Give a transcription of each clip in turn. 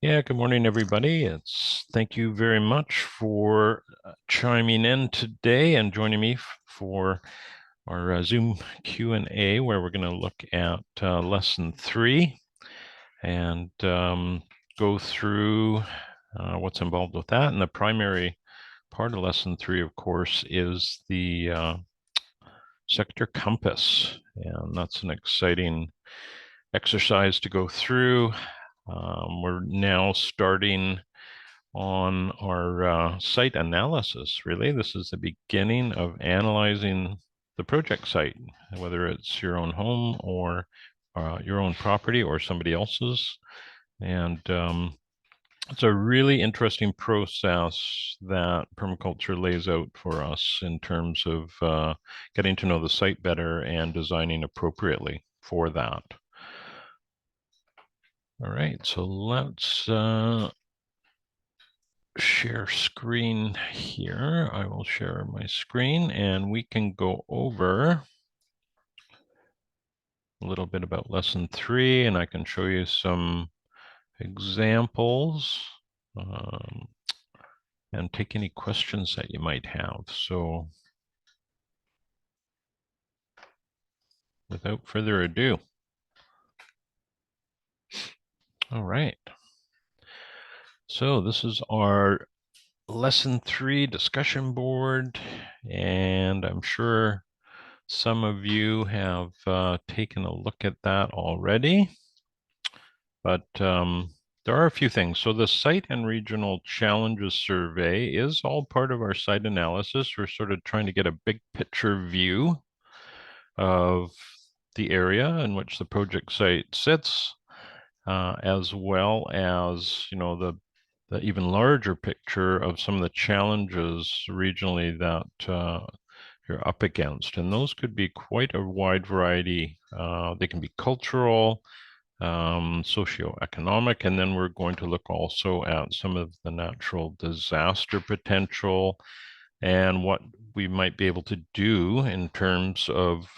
Yeah, good morning, everybody. Thank you very much for chiming in today and joining me for our Zoom Q&A, where we're going to look at lesson 3 and go through what's involved with that. And the primary part of lesson 3, of course, is the sector compass, and that's an exciting exercise to go through. We're now starting on our site analysis. Really, this is the beginning of analyzing the project site, whether it's your own home or your own property or somebody else's. And it's a really interesting process that permaculture lays out for us in terms of getting to know the site better and designing appropriately for that. All right, so let's share screen here. I will share my screen and we can go over a little bit about lesson 3, and I can show you some examples and take any questions that you might have. So without further ado. All right. So this is our lesson 3 discussion board, and I'm sure some of you have taken a look at that already, but there are a few things. So the Site and Regional Challenges Survey is all part of our site analysis. We're sort of trying to get a big picture view of the area in which the project site sits, as well as, the even larger picture of some of the challenges regionally that you're up against. And those could be quite a wide variety. They can be cultural, socioeconomic, and then we're going to look also at some of the natural disaster potential and what we might be able to do in terms of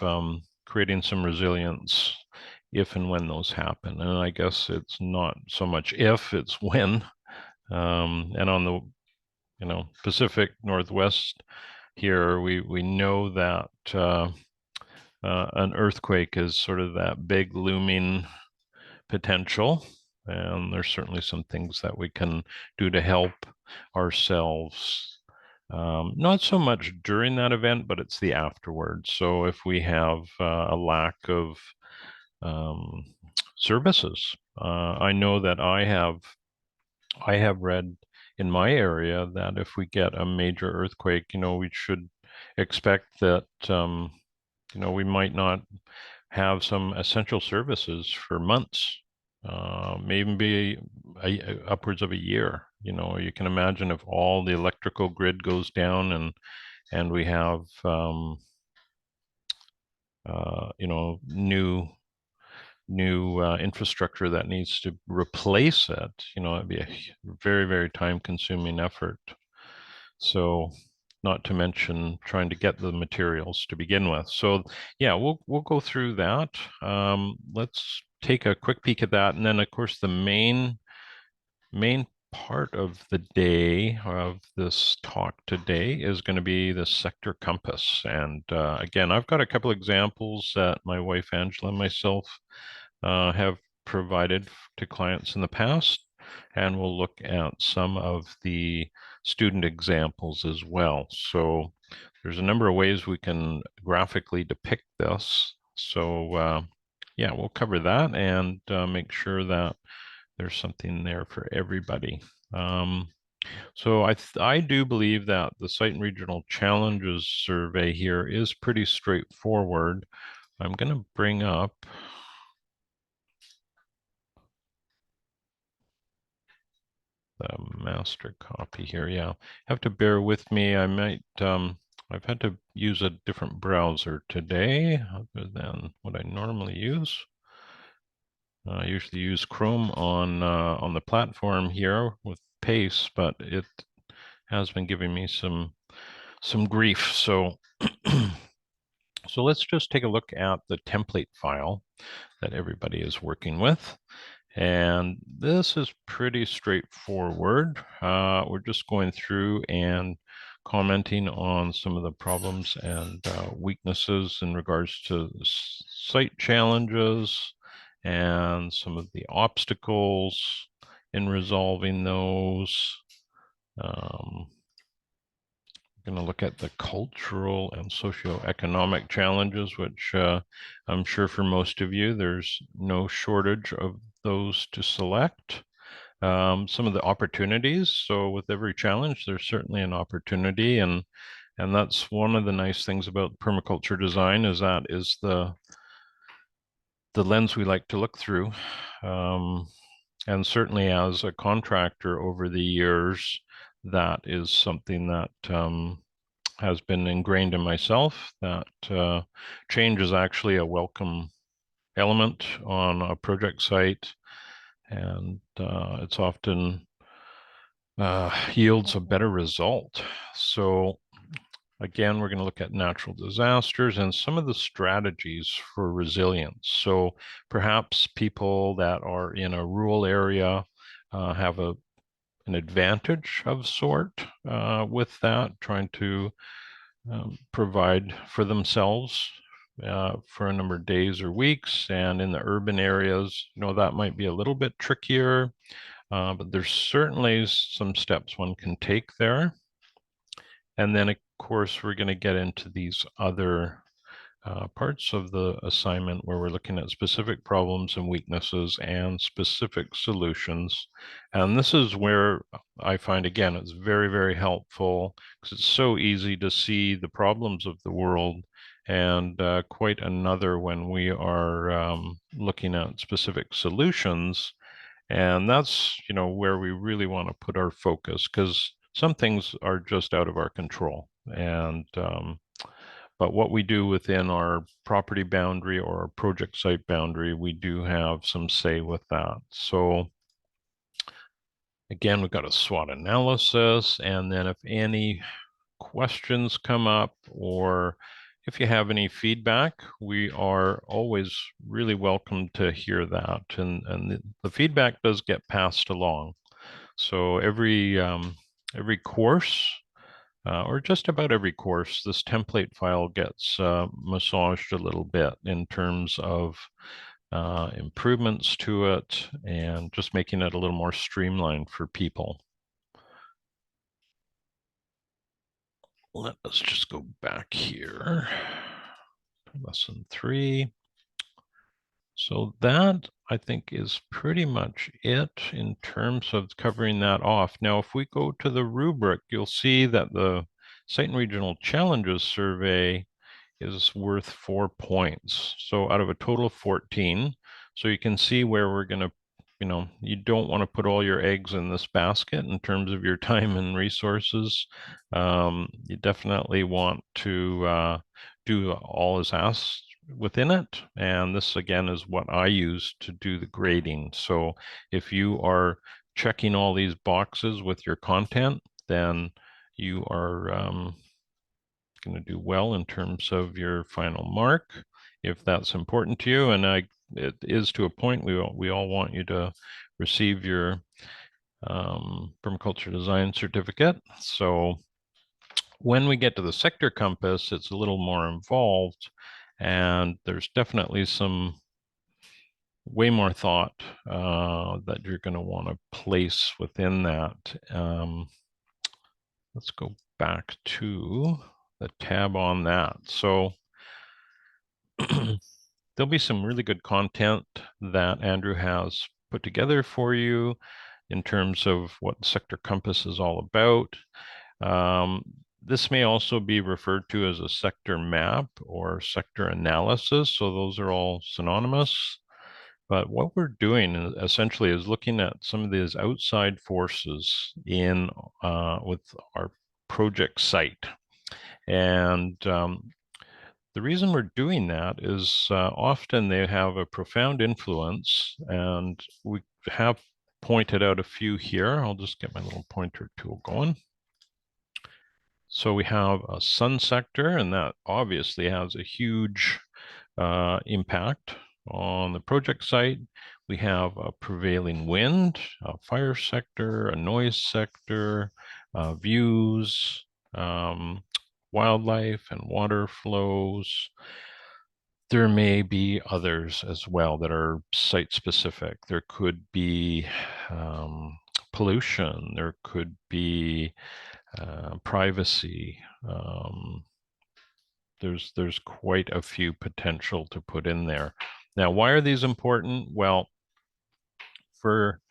creating some resilience if and when those happen. And I guess it's not so much if, it's when. And on the Pacific Northwest here, we know that an earthquake is sort of that big looming potential, and there's certainly some things that we can do to help ourselves. Not so much during that event, but it's the afterwards. So if we have a lack of services, I know that I have read in my area that if we get a major earthquake, we should expect that we might not have some essential services for months, maybe upwards of a year. You can imagine if all the electrical grid goes down and we have new infrastructure that needs to replace it. It'd be a very, very time-consuming effort. So, not to mention trying to get the materials to begin with. So, yeah, we'll go through that. Let's take a quick peek at that, and then, of course, the main part of the day of this talk today is going to be the sector compass. And again, I've got a couple examples that my wife Angela and myself have provided to clients in the past, and we'll look at some of the student examples as well. So there's a number of ways we can graphically depict this. So yeah, we'll cover that and make sure that there's something there for everybody. So I do believe that the Site and Regional Challenges Survey here is pretty straightforward. I'm going to bring up the master copy here. Yeah, have to bear with me. I might, I've had to use a different browser today other than what I normally use. I usually use Chrome on the platform here with Pace, but it has been giving me some grief. So so let's just take a look at the template file that everybody is working with. And this is pretty straightforward. We're just going through and commenting on some of the problems and weaknesses in regards to the site challenges and some of the obstacles in resolving those. Going to look at the cultural and socioeconomic challenges, which I'm sure for most of you, there's no shortage of those to select. Some of the opportunities. So with every challenge, there's certainly an opportunity, and that's one of the nice things about permaculture design is that is the lens we like to look through. And certainly as a contractor over the years, that is something that has been ingrained in myself, that change is actually a welcome element on a project site, and it's often yields a better result. So again, we're going to look at natural disasters and some of the strategies for resilience. So perhaps people that are in a rural area have an advantage of sort with that, trying to provide for themselves for a number of days or weeks. And in the urban areas, that might be a little bit trickier, but there's certainly some steps one can take there. And then, of course, we're going to get into these other parts of the assignment where we're looking at specific problems and weaknesses and specific solutions. And this is where I find, again, it's very, very helpful because it's so easy to see the problems of the world, and quite another when we are looking at specific solutions. And that's, where we really want to put our focus, because some things are just out of our control. And but what we do within our property boundary or our project site boundary, we do have some say with that. So again, we've got a SWOT analysis, and then if any questions come up or if you have any feedback, we are always really welcome to hear that. And the feedback does get passed along. So every course, or just about every course, this template file gets massaged a little bit in terms of improvements to it and just making it a little more streamlined for people. Let us just go back here. Lesson 3. So that, I think, is pretty much it in terms of covering that off. Now, if we go to the rubric, you'll see that the Site and Regional Challenges Survey is worth 4 points. So out of a total of 14. So you can see where we're going to, you don't want to put all your eggs in this basket in terms of your time and resources. You definitely want to do all is asked within it. And this, again, is what I use to do the grading. So if you are checking all these boxes with your content, then you are going to do well in terms of your final mark, if that's important to you. And it is to a point. We all want you to receive your permaculture design certificate. So when we get to the sector compass, it's a little more involved, and there's definitely some way more thought that you're going to want to place within that. Let's go back to the tab on that. So there'll be some really good content that Andrew has put together for you in terms of what Sector Compass is all about. This may also be referred to as a sector map or sector analysis, so those are all synonymous. But what we're doing essentially is looking at some of these outside forces in with our project site. And the reason we're doing that is often they have a profound influence, and we have pointed out a few here. I'll just get my little pointer tool going. So we have a sun sector, and that obviously has a huge impact On the project site, we have a prevailing wind, a fire sector, a noise sector, views, wildlife and water flows. There may be others as well that are site specific. There could be pollution, there could be privacy. There's quite a few potential to put in there. Now, why are these important? Well, for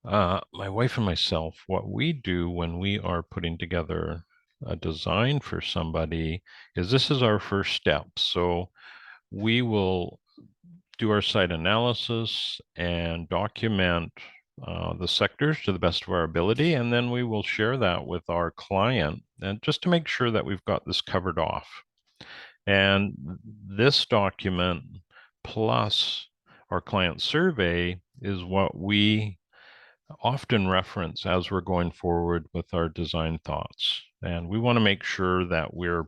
my wife and myself, what we do when we are putting together a design for somebody is this is our first step. So we will do our site analysis and document the sectors to the best of our ability, and then we will share that with our client, and just to make sure that we've got this covered off. And this document plus our client survey is what we often reference as we're going forward with our design thoughts. And we want to make sure that we're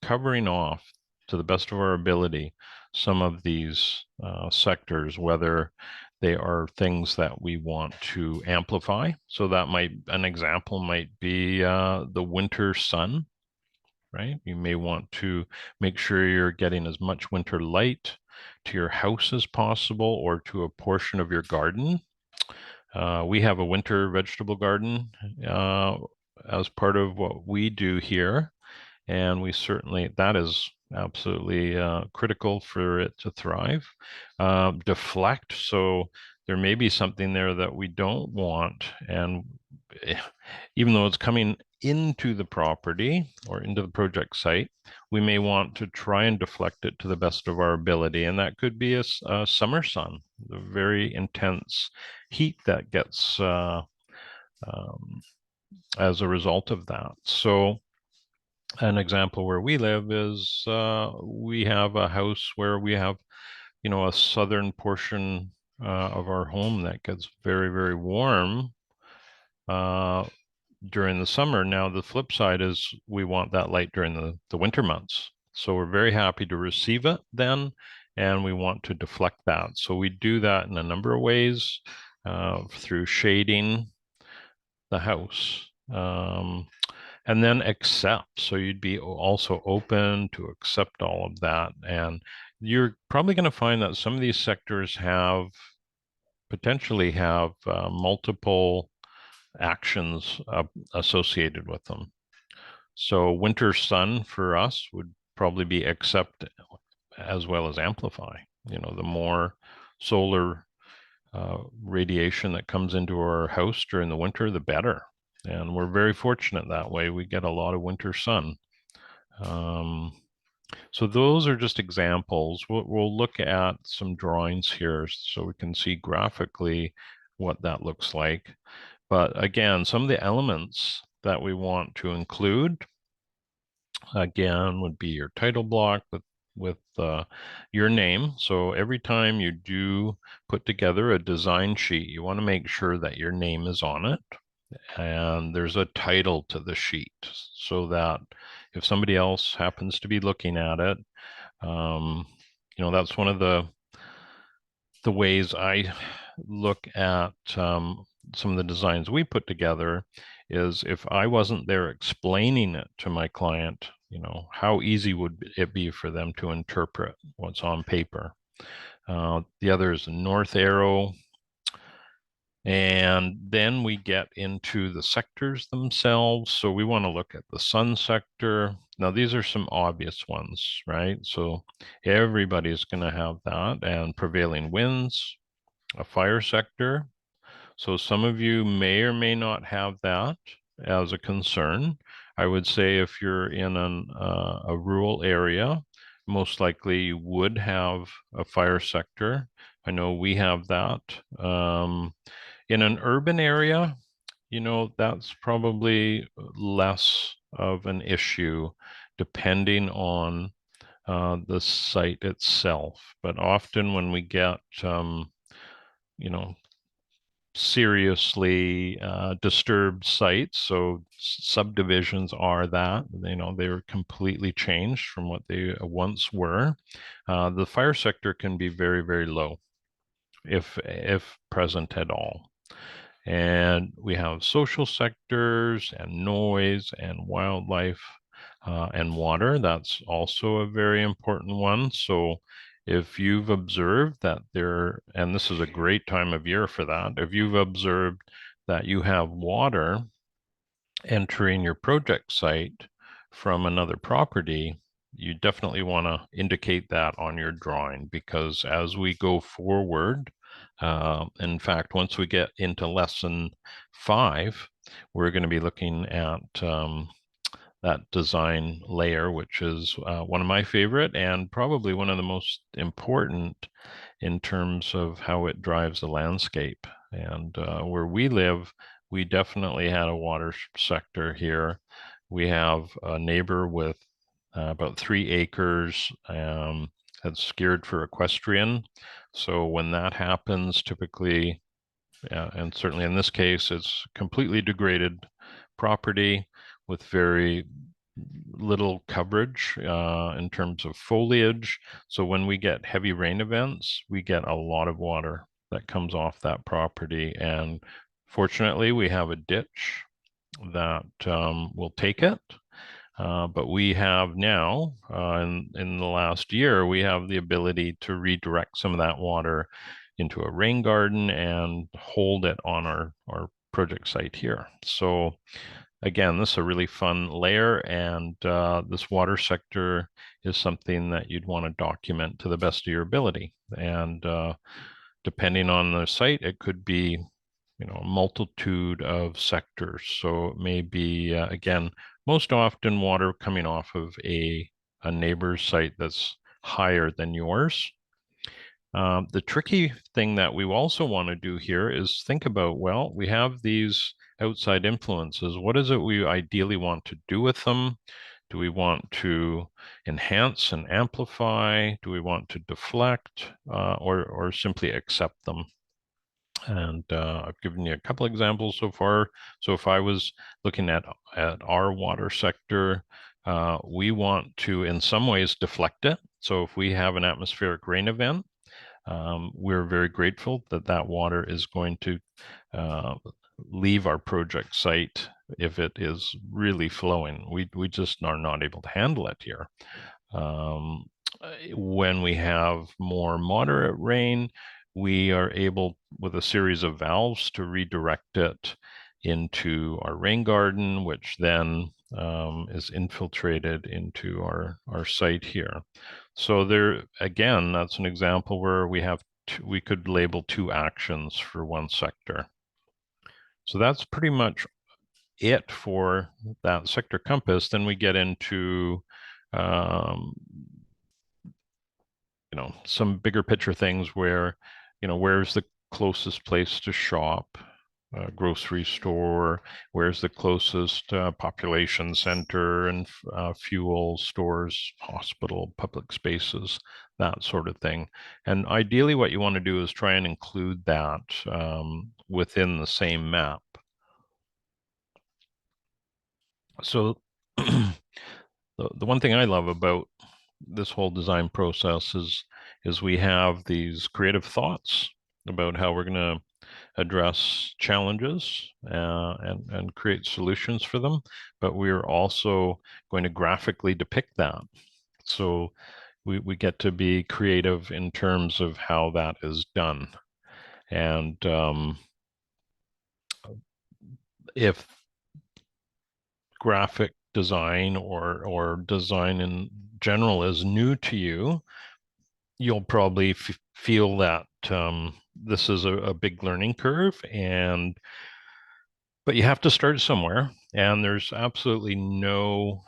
covering off to the best of our ability some of these sectors, whether they are things that we want to amplify. So that an example might be the winter sun, right? You may want to make sure you're getting as much winter light to your house as possible or to a portion of your garden. We have a winter vegetable garden as part of what we do here. And we certainly, that is absolutely critical for it to thrive. Deflect, so there may be something there that we don't want. And even though it's coming into the property or into the project site, we may want to try and deflect it to the best of our ability. And that could be a summer sun, the very intense heat that gets as a result of that. So an example where we live is we have a house where we have, a southern portion of our home that gets very, very warm during the summer. Now, the flip side is we want that light during the winter months. So we're very happy to receive it then, and we want to deflect that. So we do that in a number of ways through shading the house. And then accept. So you'd be also open to accept all of that. And you're probably going to find that some of these sectors potentially have multiple actions associated with them. So winter sun for us would probably be accept as well as amplify. The more solar radiation that comes into our house during the winter, the better. And we're very fortunate that way. We get a lot of winter sun. So those are just examples. We'll look at some drawings here so we can see graphically what that looks like. But again, some of the elements that we want to include, again, would be your title block with your name. So every time you do put together a design sheet, you want to make sure that your name is on it. And there's a title to the sheet so that if somebody else happens to be looking at it, that's one of the ways I look at some of the designs we put together is if I wasn't there explaining it to my client, how easy would it be for them to interpret what's on paper? The other is the north arrow. And then we get into the sectors themselves. So we want to look at the sun sector. Now, these are some obvious ones, right? So everybody's going to have that, and prevailing winds, a fire sector. So some of you may or may not have that as a concern. I would say if you're in a rural area, most likely you would have a fire sector. I know we have that. In an urban area, that's probably less of an issue depending on the site itself. But often when we get, seriously disturbed sites. So subdivisions are that, they were completely changed from what they once were. The fire sector can be very, very low, if present at all. And we have social sectors and noise and wildlife and water. That's also a very important one. So if you've observed that and this is a great time of year for that, if you've observed that you have water entering your project site from another property, you definitely want to indicate that on your drawing, because as we go forward, in fact, once we get into lesson 5, we're going to be looking at that design layer, which is one of my favorite and probably one of the most important in terms of how it drives the landscape. And where we live, we definitely had a water sector here. We have a neighbor with about 3 acres that's geared for equestrian. So when that happens, typically, and certainly in this case, it's completely degraded property with very little coverage in terms of foliage. So when we get heavy rain events, we get a lot of water that comes off that property. And fortunately, we have a ditch that will take it. But we have now, in the last year, we have the ability to redirect some of that water into a rain garden and hold it on our project site here. So again, this is a really fun layer, and this water sector is something that you'd want to document to the best of your ability. And depending on the site, it could be a multitude of sectors. So it may be, again, most often water coming off of a neighbor's site that's higher than yours. The tricky thing that we also want to do here is think about, well, we have these outside influences. What is it we ideally want to do with them? Do we want to enhance and amplify? Do we want to deflect or simply accept them? And I've given you a couple examples so far. So if I was looking at our water sector, we want to, in some ways, deflect it. So if we have an atmospheric rain event, we're very grateful that that water is going to leave our project site if it is really flowing. We just are not able to handle it here. When we have more moderate rain, we are able, with a series of valves, to redirect it into our rain garden, which then is infiltrated into our site here. So there, again, that's an example where we could label 2 actions for one sector. So that's pretty much it for that sector compass. Then we get into some bigger picture things where, where's the closest place to shop, grocery store, where's the closest population center and fuel stores, hospital, public spaces, that sort of thing. And ideally what you want to do is try and include that within the same map. So the one thing I love about this whole design process is we have these creative thoughts about how we're going to address challenges and create solutions for them, but we're also going to graphically depict that. So we get to be creative in terms of how that is done. And if graphic design or design in general is new to you, you'll probably feel that this is a big learning curve, but you have to start somewhere, and there's absolutely no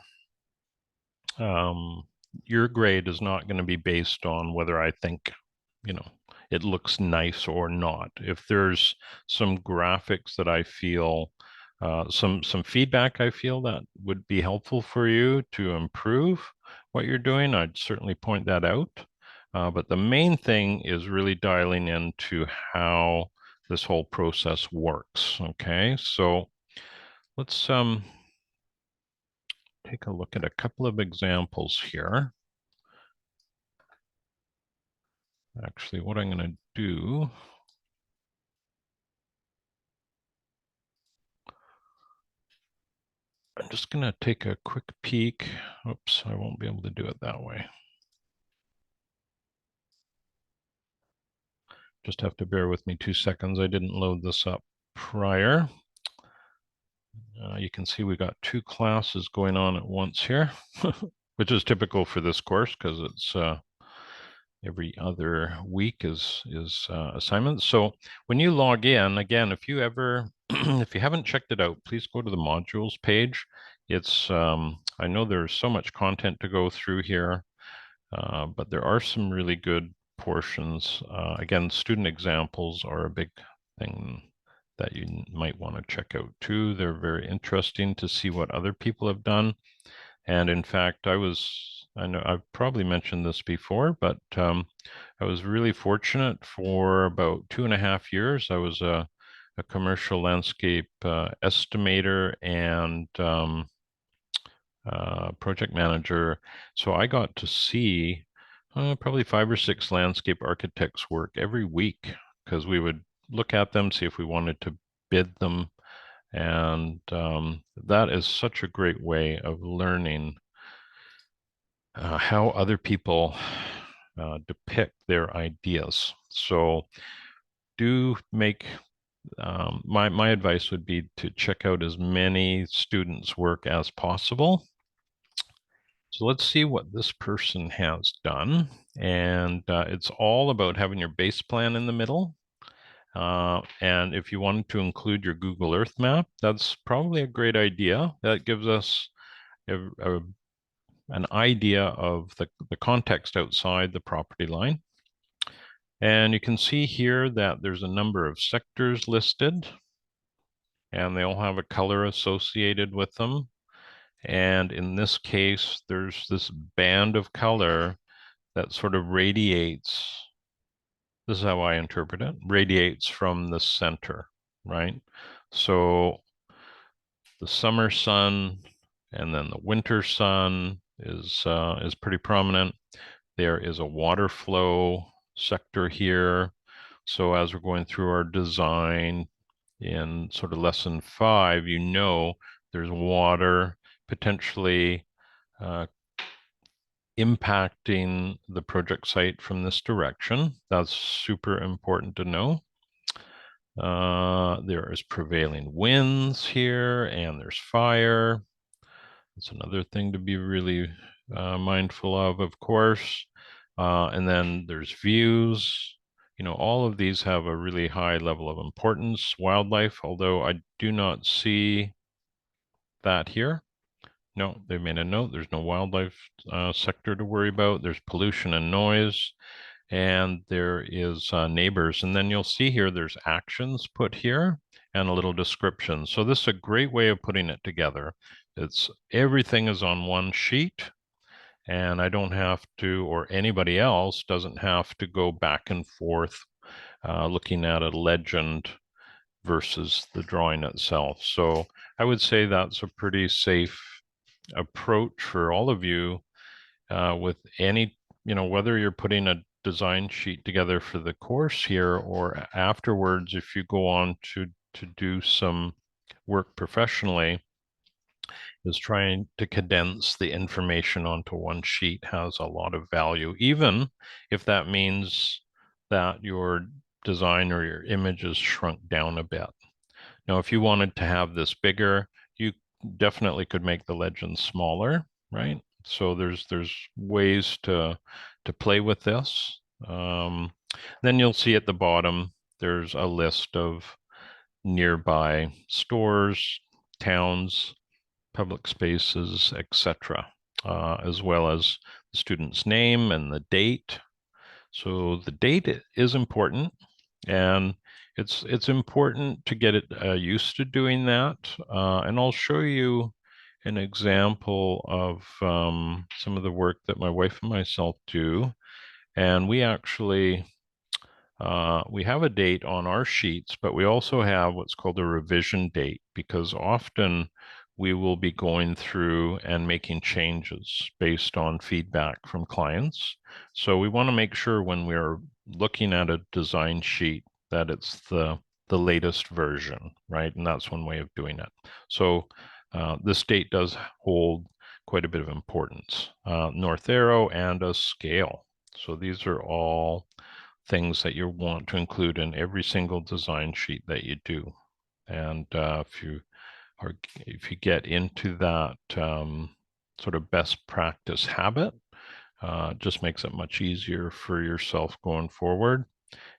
your grade is not going to be based on whether I think it looks nice or not. If there's some graphics that I feel some feedback I feel that would be helpful for you to improve what you're doing, I'd certainly point that out. But the main thing is really dialing into how this whole process works. Okay, so let's take a look at a couple of examples here. Actually, what I'm going to do, I'm just going to take a quick peek. Oops, I won't be able to do it that way. Just have to bear with me 2 seconds. I didn't load this up prior. You can see we got 2 classes going on at once here, which is typical for this course because it's every other week is assignments. So when you log in, again, if you ever, if you haven't checked it out, please go to the modules page. It's, I know there's so much content to go through here, but there are some really good portions. Again, student examples are a big thing that you might want to check out too. They're very interesting to see what other people have done. And in fact, I know I've probably mentioned this before, but I was really fortunate for about 2.5 years. I was a commercial landscape estimator and project manager. So I got to see probably 5 or 6 landscape architects work every week because we would look at them, see if we wanted to bid them. And that is such a great way of learning how other people depict their ideas. So do make, my advice would be to check out as many students' work as possible. So let's see what this person has done. And it's all about having your base plan in the middle. And if you wanted to include your Google Earth map, that's probably a great idea. That gives us an idea of the context outside the property line. And you can see here that there's a number of sectors listed, and they all have a color associated with them. And in this case, there's this band of color that sort of radiates. This is how I interpret it, radiates from the center, right? So the summer sun and then the winter sun is pretty prominent. There is a water flow sector here. So as we're going through our design in sort of lesson 5, you know there's water potentially impacting the project site from this direction. That's super important to know. There is prevailing winds here, and there's fire. That's another thing to be really mindful of course. And then there's views. You know, all of these have a really high level of importance. Wildlife, although I do not see that here. No, they made a note. There's no wildlife sector to worry about. There's pollution and noise, and there is neighbors. And then you'll see here there's actions put here and a little description. So this is a great way of putting it together. It's everything is on one sheet, and I don't have to, or anybody else doesn't have to go back and forth looking at a legend versus the drawing itself. So I would say that's a pretty safe approach for all of you with any, you know, whether you're putting a design sheet together for the course here or afterwards, if you go on to do some work professionally, is trying to condense the information onto one sheet has a lot of value, even if that means that your design or your image is shrunk down a bit. Now, if you wanted to have this bigger, you definitely could make the legend smaller, right? So there's ways to play with this. Then you'll see at the bottom, there's a list of nearby stores, towns, public spaces, etc., as well as the student's name and the date. So the date is important, and it's important to get it used to doing that. And I'll show you an example of some of the work that my wife and myself do. And we actually we have a date on our sheets, but we also have what's called a revision date, because often we will be going through and making changes based on feedback from clients. So we want to make sure when we're looking at a design sheet that it's the latest version, right? And that's one way of doing it. So this date does hold quite a bit of importance. North arrow and a scale. So these are all things that you want to include in every single design sheet that you do. And if you get into that sort of best practice habit, it just makes it much easier for yourself going forward.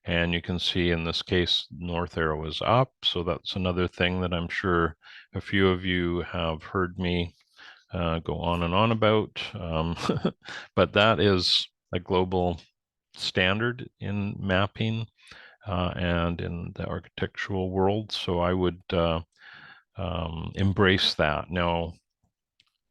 And you can see in this case, north arrow is up. So that's another thing that I'm sure a few of you have heard me go on and on about. But that is a global standard in mapping and in the architectural world. So I would embrace that. Now,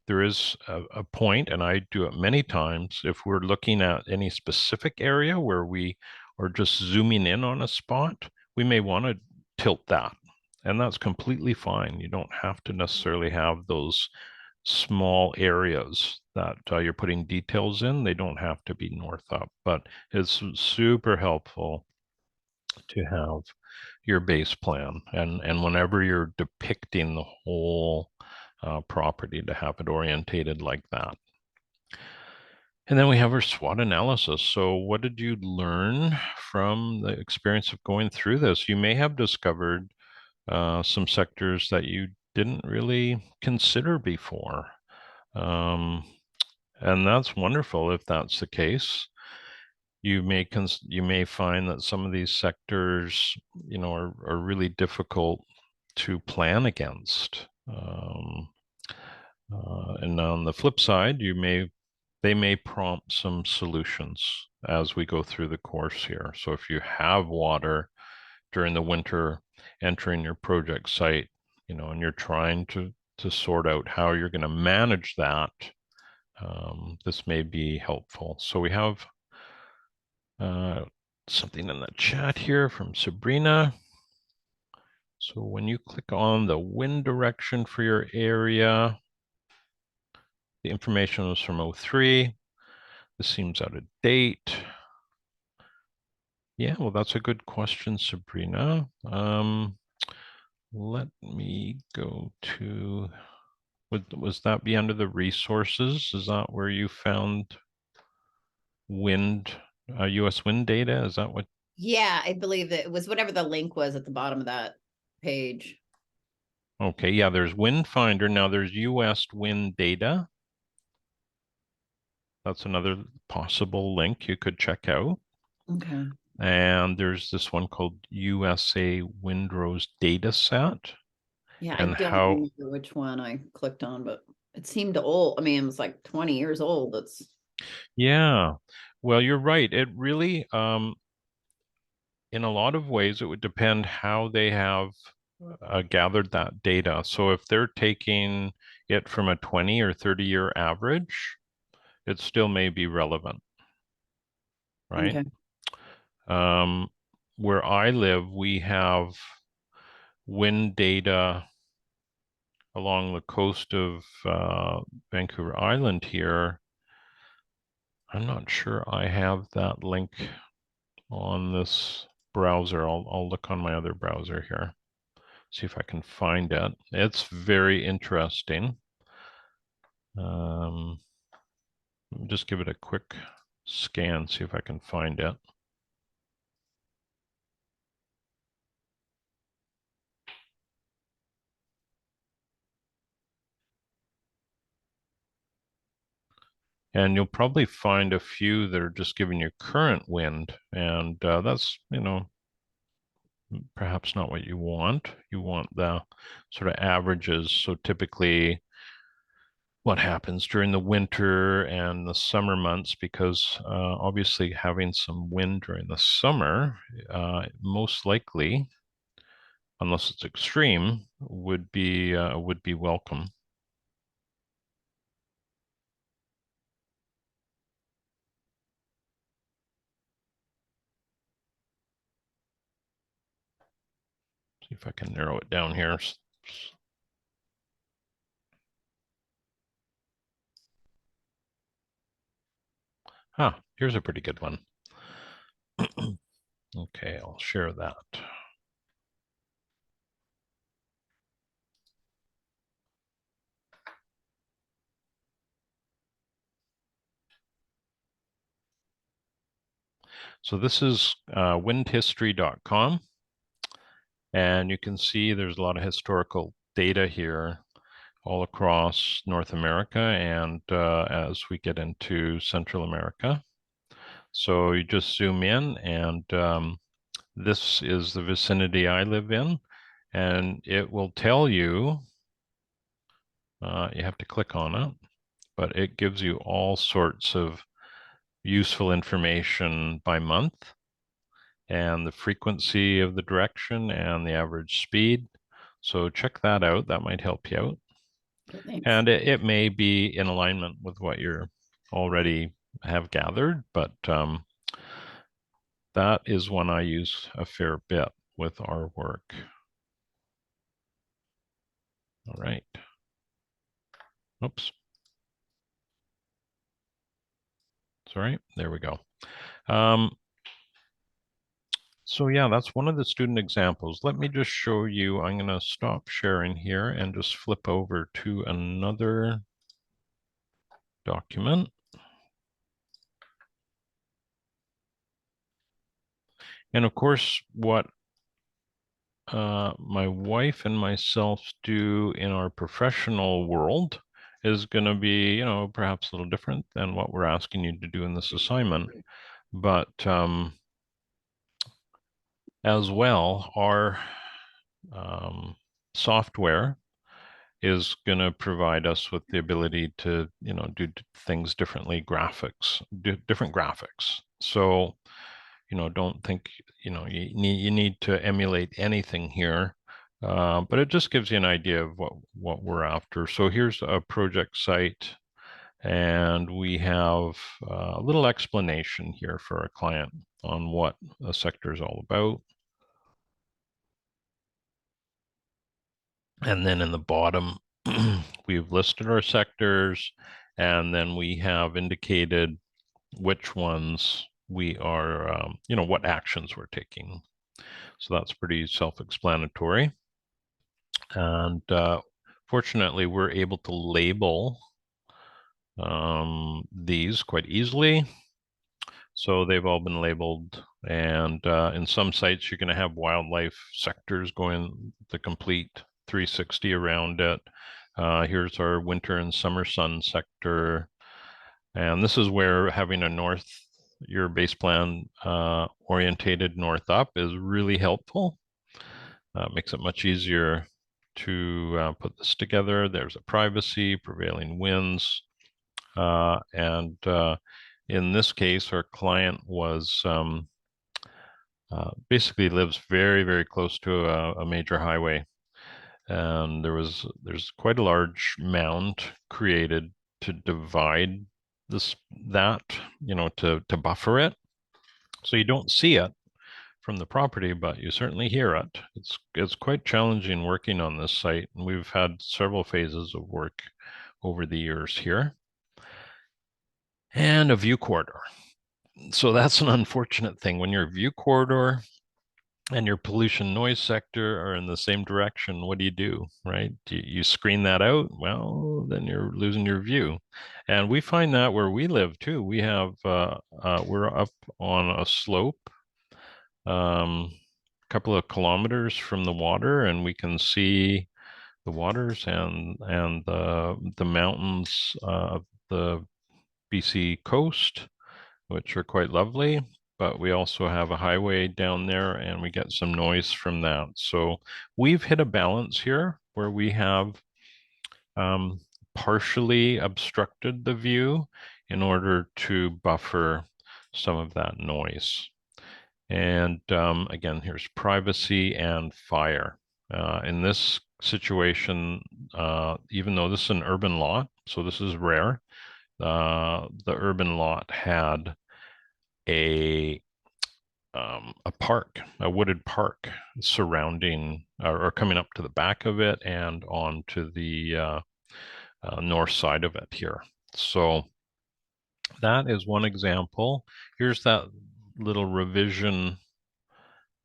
there is a point, and I do it many times, if we're looking at any specific area where we are just zooming in on a spot, we may want to tilt that. And that's completely fine. You don't have to necessarily have those small areas that you're putting details in. They don't have to be north up, but it's super helpful to have your base plan, and whenever you're depicting the whole property, to have it orientated like that. And then we have our SWOT analysis. So what did you learn from the experience of going through this? You may have discovered some sectors that you didn't really consider before. Um, and that's wonderful if that's the case. You may find that some of these sectors, are really difficult to plan against. And on the flip side, they may prompt some solutions as we go through the course here. So if you have water during the winter entering your project site, and you're trying to sort out how you're going to manage that, this may be helpful. So we have something in the chat here from Sabrina. So when you click on the wind direction for your area, the information was from 03. This seems out of date. Yeah, well, that's a good question, Sabrina. Let me go to, was that be under the resources? Is that where you found wind, US wind data? Is that what? Yeah, I believe that it was whatever the link was at the bottom of that page. Okay, yeah, there's Wind Finder. Now there's US wind data. That's another possible link you could check out. Okay. And there's this one called USA Windrose Data Set. Yeah, I And don't how, remember which one I clicked on, but it seemed old. I mean, it was like 20 years old. It's yeah, well, you're right. It really, in a lot of ways, it would depend how they have gathered that data. So if they're taking it from a 20 or 30-year average, it still may be relevant, right? okay. Where I live, we have wind data along the coast of Vancouver Island here. I'm not sure I have that link on this browser. I'll look on my other browser here, see if I can find it. It's very interesting. Just give it a quick scan, see if I can find it. And you'll probably find a few that are just giving you current wind, and that's, perhaps not what you want. You want the sort of averages. So typically what happens during the winter and the summer months, because obviously having some wind during the summer, most likely, unless it's extreme, would be welcome. See if I can narrow it down here. Here's a pretty good one. Okay, I'll share that. So this is windhistory.com, and you can see there's a lot of historical data here all across North America and as we get into Central America. So you just zoom in, and this is the vicinity I live in, and it will tell you, you have to click on it, but it gives you all sorts of useful information by month and the frequency of the direction and the average speed. So check that out. That might help you out. Okay, thanks. And it may be in alignment with what you're already have gathered, but that is one I use a fair bit with our work. All right. Oops. Sorry, there we go. So yeah, that's one of the student examples. Let me just show you, I'm gonna stop sharing here and just flip over to another document. And of course, what my wife and myself do in our professional world is going to be, perhaps a little different than what we're asking you to do in this assignment. But as well, our software is going to provide us with the ability to, do things differently, different graphics. So, don't think, you need to emulate anything here. But it just gives you an idea of what we're after. So here's a project site, and we have a little explanation here for our client on what a sector is all about. And then in the bottom, we've listed our sectors, and then we have indicated which ones we are, what actions we're taking. So that's pretty self-explanatory. And fortunately, we're able to label these quite easily. So they've all been labeled. And in some sites, you're going to have wildlife sectors going the complete 360 around it. Here's our winter and summer sun sector. And this is where having your base plan orientated north up is really helpful. Makes it much easier to put this together. There's a privacy, prevailing winds, and in this case, our client was basically lives very, very close to a major highway, and there's quite a large mound created to divide that, to buffer it, so you don't see it from the property, but you certainly hear it. It's quite challenging working on this site, and we've had several phases of work over the years here. And a view corridor. So that's an unfortunate thing. When your view corridor and your pollution noise sector are in the same direction, what do, right? You screen that out? Well, then you're losing your view. And we find that where we live too. We have, we're up on a slope, a couple of kilometers from the water, and we can see the waters and the mountains of the BC coast, which are quite lovely. But we also have a highway down there, and we get some noise from that. So we've hit a balance here where we have partially obstructed the view in order to buffer some of that noise. And again, here's privacy and fire. In this situation, even though this is an urban lot, so this is rare, the urban lot had a park, a wooded park surrounding or coming up to the back of it and onto the north side of it here. So that is one example. Here's that little revision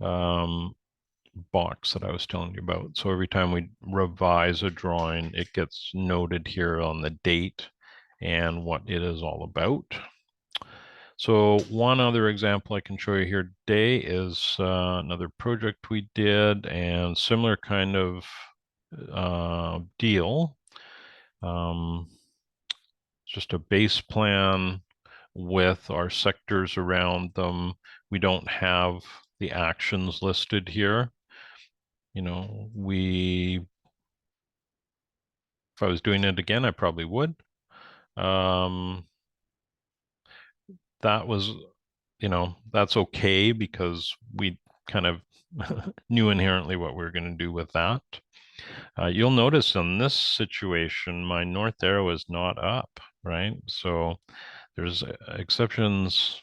box that I was telling you about. So every time we revise a drawing, it gets noted here on the date and what it is all about. So one other example I can show you here today is another project we did, and similar kind of deal. Just a base plan with our sectors around them. We don't have the actions listed here. You know, if I was doing it again, I probably would. That was, that's okay because we kind of knew inherently what we were going to do with that. You'll notice in this situation, my north arrow is not up, right? So there's exceptions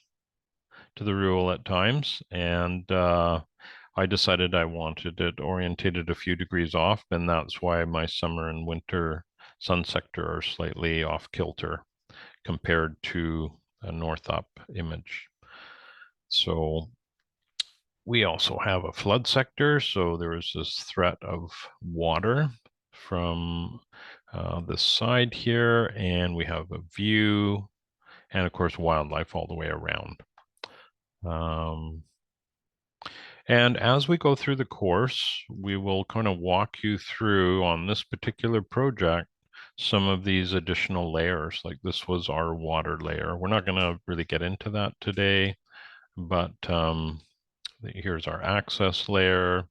to the rule at times, and I decided I wanted it orientated a few degrees off, and that's why my summer and winter sun sector are slightly off kilter compared to a north up image. So we also have a flood sector, so there is this threat of water from this side here, and we have a view, and of course wildlife all the way around. And as we go through the course, we will kind of walk you through on this particular project some of these additional layers. Like this was our water layer. We're not going to really get into that today, but here's our access layer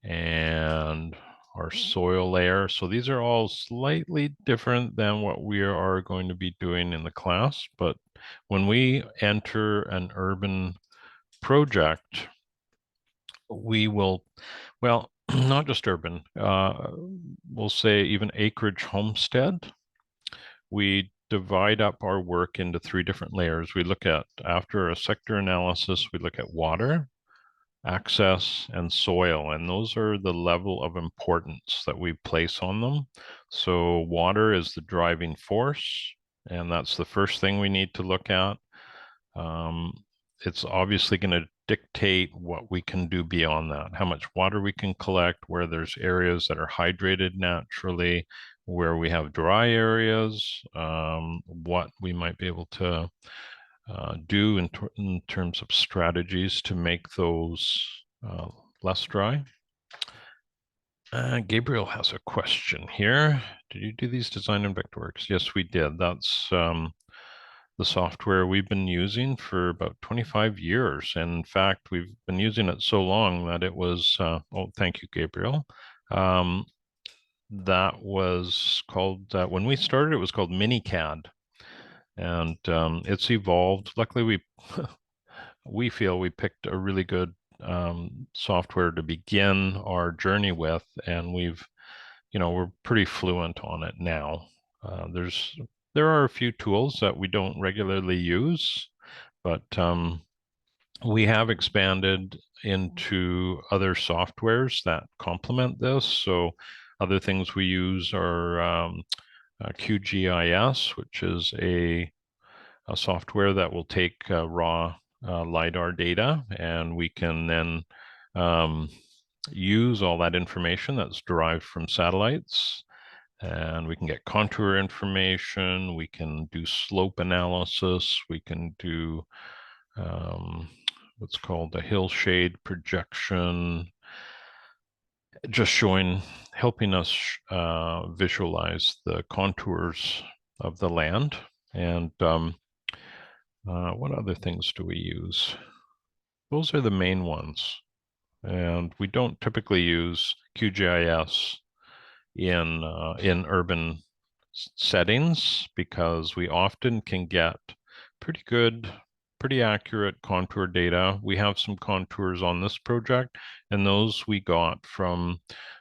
and our soil layer. So these are all slightly different than what we are going to be doing in the class. But when we enter an urban project, we will, well, not just urban, we'll say even acreage homestead. We divide up our work into 3 different layers. We look at, after a sector analysis, we look at water, access, and soil, and those are the level of importance that we place on them. So water is the driving force, and that's the first thing we need to look at. It's obviously going to dictate what we can do beyond that, how much water we can collect, where there's areas that are hydrated naturally, where we have dry areas, what we might be able to do in terms of strategies to make those less dry. Gabriel has a question here. Did you do these design in Vectorworks? Yes, we did. That's the software we've been using for about 25 years. And in fact, we've been using it so long that it was, oh, thank you, Gabriel. That was called, when we started, it was called MiniCAD. And it's evolved. Luckily, we feel we picked a really good software to begin our journey with, and we're pretty fluent on it now. There are a few tools that we don't regularly use, but we have expanded into other softwares that complement this. So other things we use are QGIS, which is a software that will take raw LiDAR data, and we can then use all that information that's derived from satellites, and we can get contour information, we can do slope analysis, we can do what's called a hill shade projection, just helping us visualize the contours of the land. And what other things do we use? Those are the main ones. And we don't typically use QGIS in urban settings because we often can get pretty accurate contour data. We have some contours on this project, and those we got from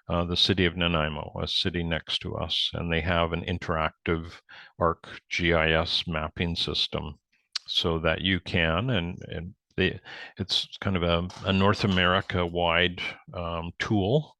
the city of Nanaimo, a city next to us, and they have an interactive ArcGIS mapping system so that you can, it's kind of a North America wide tool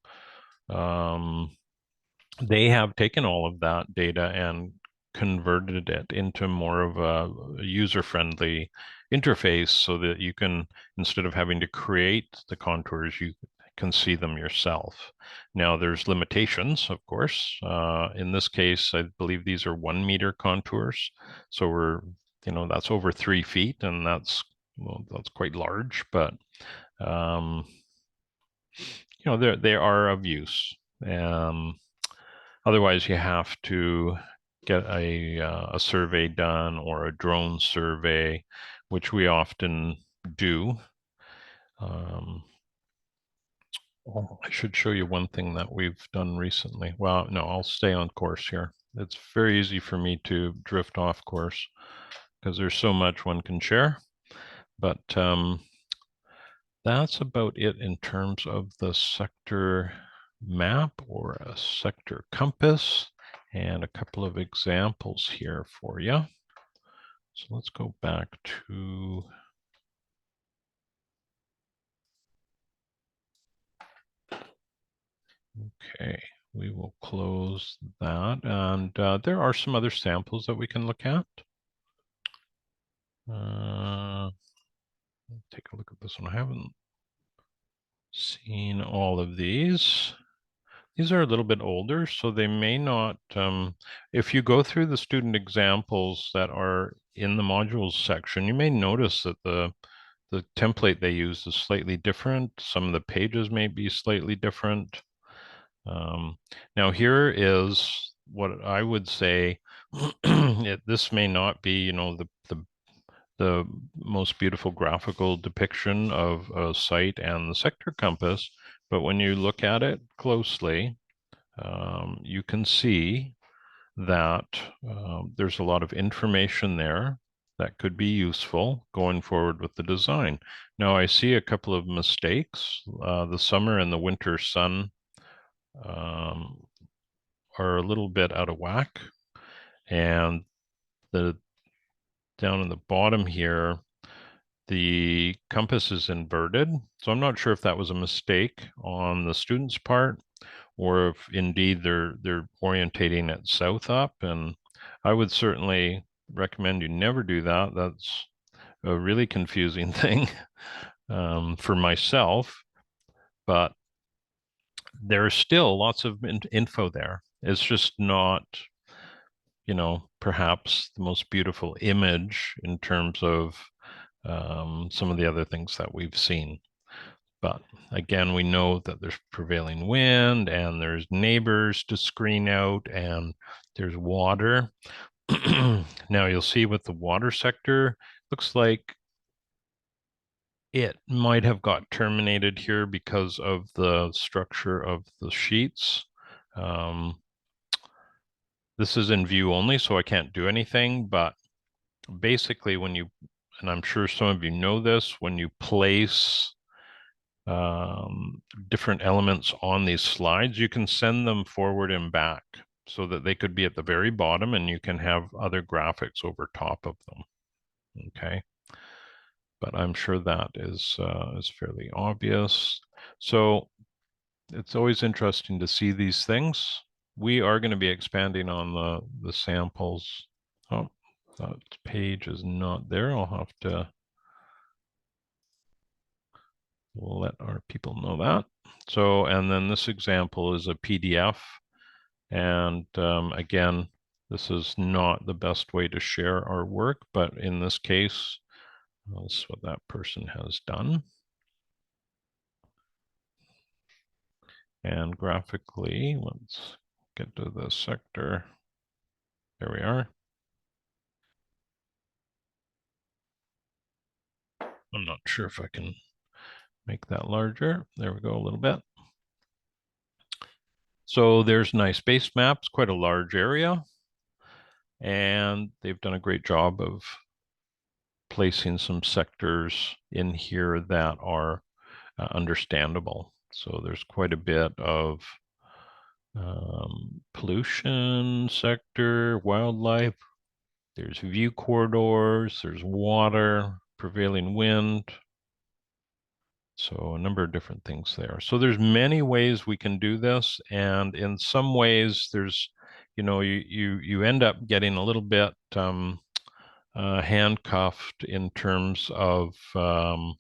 They have taken all of that data and converted it into more of a user-friendly interface so that you can, instead of having to create the contours, you can see them yourself. Now, there's limitations, of course. In this case, I believe these are 1 meter contours. So that's over 3 feet, and that's quite large, but they are of use. Otherwise, you have to get a survey done or a drone survey, which we often do. I should show you one thing that we've done recently. Well, no, I'll stay on course here. It's very easy for me to drift off course because there's so much one can share. But that's about it in terms of the sector map or a sector compass, and a couple of examples here for you. So let's go back to okay, we will close that, and there are some other samples that we can look at. Take a look at this one. I haven't seen all of these. These are a little bit older, so they may not, if you go through the student examples that are in the modules section, you may notice that the template they use is slightly different. Some of the pages may be slightly different. Now here is what I would say, this may not be, the most beautiful graphical depiction of a site and the sector compass, but when you look at it closely, you can see that there's a lot of information there that could be useful going forward with the design. Now I see a couple of mistakes. The summer and the winter sun are a little bit out of whack, and the down in the bottom here, the compass is inverted. So I'm not sure if that was a mistake on the student's part, or if indeed they're orientating it south up. And I would certainly recommend you never do that. That's a really confusing thing for myself, but there's still lots of info there. It's just not, perhaps the most beautiful image in terms of some of the other things that we've seen. But again, we know that there's prevailing wind and there's neighbors to screen out and there's water. Now you'll see with the water sector, looks like it might have got terminated here because of the structure of the sheets. This is in view only, so I can't do anything, but basically and I'm sure some of you know this, when you place different elements on these slides, you can send them forward and back so that they could be at the very bottom and you can have other graphics over top of them. Okay. But I'm sure that is fairly obvious. So it's always interesting to see these things. We are going to be expanding on the samples. Oh, that page is not there. I'll have to let our people know that. So, and then this example is a PDF. And again, this is not the best way to share our work, but in this case, that's what that person has done. And graphically, let's get to the sector. There we are. I'm not sure if I can make that larger. There we go, a little bit. So there's nice base maps, quite a large area. And they've done a great job of placing some sectors in here that are understandable. So there's quite a bit of pollution sector, wildlife. There's view corridors, there's water, prevailing wind. So a number of different things there. So there's many ways we can do this, and in some ways there's, you end up getting a little bit handcuffed in terms of the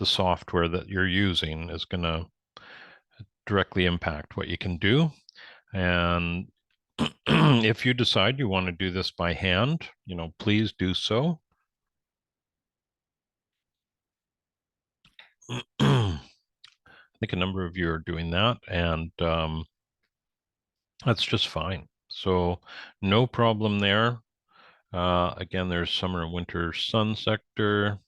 software that you're using is going to directly impact what you can do. And if you decide you want to do this by hand, please do so. I think a number of you are doing that, and that's just fine. So no problem there. Again, there's summer and winter sun sector.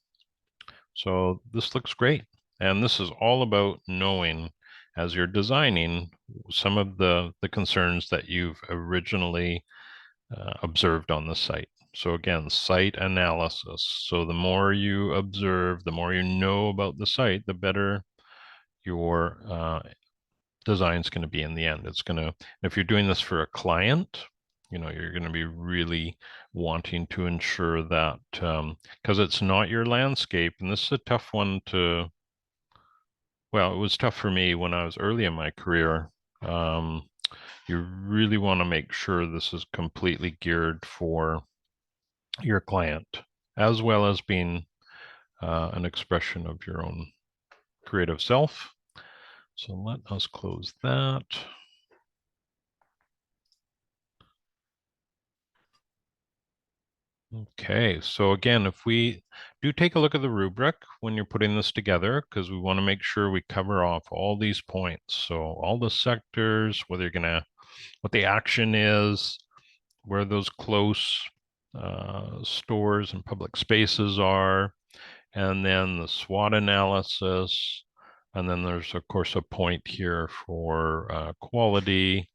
So this looks great. And this is all about knowing, as you're designing, some of the concerns that you've originally observed on the site. So again, site analysis. So the more you observe, the more you know about the site, the better your design is going to be in the end. It's going to, if you're doing this for a client, you're going to be really wanting to ensure that, because it's not your landscape, and this is a tough one to, well, it was tough for me when I was early in my career. You really want to make sure this is completely geared for your client, as well as being an expression of your own creative self. So let us close that. Okay, so again, if we do take a look at the rubric when you're putting this together, because we want to make sure we cover off all these points. So all the sectors, whether you're gonna, what the action is, where those close stores and public spaces are, and then the SWOT analysis. And then there's, of course, a point here for quality.